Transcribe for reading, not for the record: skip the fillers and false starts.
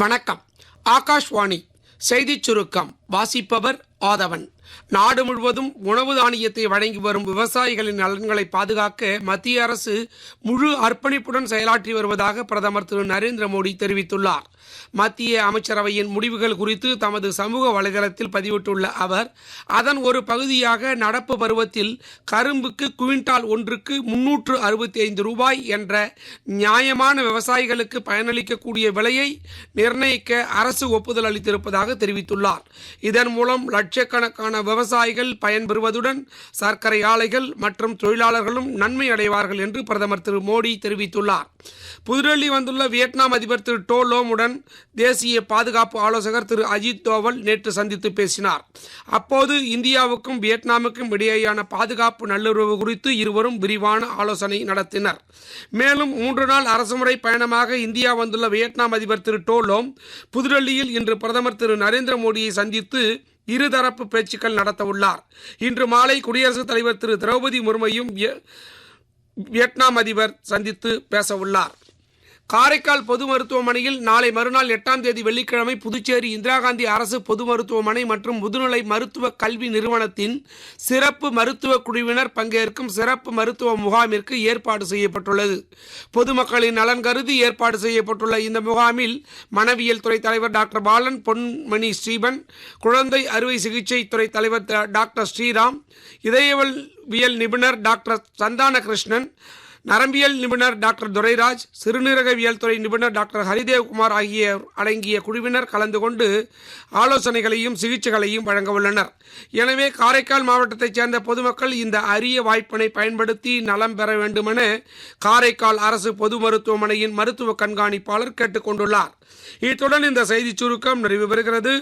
வணக்கம். ஆகாஷ்வாணி செய்திச் சுருக்கம் வாசிப்பவர் ஆதவன். நாடு முழுவதும் உணவு தானியத்தை வழங்கி வரும் விவசாயிகளின் நலன்களை பாதுகாக்க மத்திய அரசு முழு அர்ப்பணிப்புடன் செயலாற்றி வருவதாக பிரதமர் திரு நரேந்திர மோடி தெரிவித்துள்ளார். மத்திய அமைச்சரவையின் முடிவுகள் குறித்து தமது சமூக வலைதளத்தில் பதிவிட்டுள்ள அவர், அதன் ஒரு பகுதியாக நடப்பு பருவத்தில் கரும்புக்கு குவிண்டால் ஒன்றுக்கு 365 ரூபாய் என்ற நியாயமான விவசாயிகளுக்கு பயனளிக்கக்கூடிய விலையை நிர்ணயிக்க அரசு ஒப்புதல் அளித்திருப்பதாக தெரிவித்துள்ளார். இதன் மூலம் லட்சக்கணக்கான விவசாயிகள் பயன்பெறுவதுடன் சர்க்கரை ஆலைகள் மற்றும் தொழிலாளர்களும் நன்மை அடைவார்கள் என்று பிரதமர் திரு மோடி தெரிவித்துள்ளார். புதுடெல்லி வந்துள்ள வியட்நாம் அதிபர் திரு டோ லோமுடன் தேசிய பாதுகாப்பு ஆலோசகர் திரு அஜித் தோவல் நேற்று சந்தித்து பேசினார். அப்போது இந்தியாவுக்கும் வியட்நாமுக்கும் இடையேயான பாதுகாப்பு நல்லுறவு குறித்து இருவரும் விரிவான ஆலோசனை நடத்தினர். மேலும் 3 நாள் அரசுமுறை பயணமாக இந்தியா வந்துள்ள வியட்நாம் அதிபர் திரு டோ லோம் புதுடெல்லியில் இன்று பிரதமர் திரு நரேந்திர மோடியை சந்தித்து இருதரப்பு பேச்சுக்கள் நடத்த உள்ளார். இன்று மாலை குடியரசுத் தலைவர் திரு திரௌபதி முர்மையும் வியட்நாம் அதிபர் சந்தித்து பேச உள்ளார். காரைக்கால் பொது மருத்துவமனையில் நாளை மறுநாள் 8ஆம் தேதி வெள்ளிக்கிழமை புதுச்சேரி இந்திரா காந்தி அரசு பொது மருத்துவமனை மற்றும் முதுநிலை மருத்துவ கல்வி நிறுவனத்தின் சிறப்பு மருத்துவ குழுவினர் பங்கேற்கும் சிறப்பு மருத்துவ முகாமிற்கு ஏற்பாடு செய்யப்பட்டுள்ளது. பொதுமக்களின் நலன் கருதி ஏற்பாடு செய்யப்பட்டுள்ள இந்த முகாமில் மனவியல் துறை தலைவர் டாக்டர் பாலன், பொன்மணி ஸ்ரீபன், குழந்தை அறுவை சிகிச்சை துறை தலைவர் டாக்டர் ஸ்ரீராம், இதயவியல் நிபுணர் டாக்டர் சந்தான கிருஷ்ணன், நரம்பியல் நிபுணர் டாக்டர் துரைராஜ், சிறுநீரகவியல் துறை நிபுணர் டாக்டர் ஹரிதேவ்குமார் ஆகியோர் அடங்கிய குழுவினர் கலந்து கொண்டு ஆலோசனைகளையும் சிகிச்சைகளையும் வழங்க உள்ளனர். எனவே காரைக்கால் மாவட்டத்தைச் சேர்ந்த பொதுமக்கள் இந்த அரிய வாய்ப்பினை பயன்படுத்தி நலம் பெற வேண்டுமென காரைக்கால் அரசு பொது மருத்துவமனையின் மருத்துவ கண்காணிப்பாளர் கேட்டுக்கொண்டுள்ளார். இத்துடன் இந்த செய்திச் சுருக்கம் நிறைவு பெறுகிறது.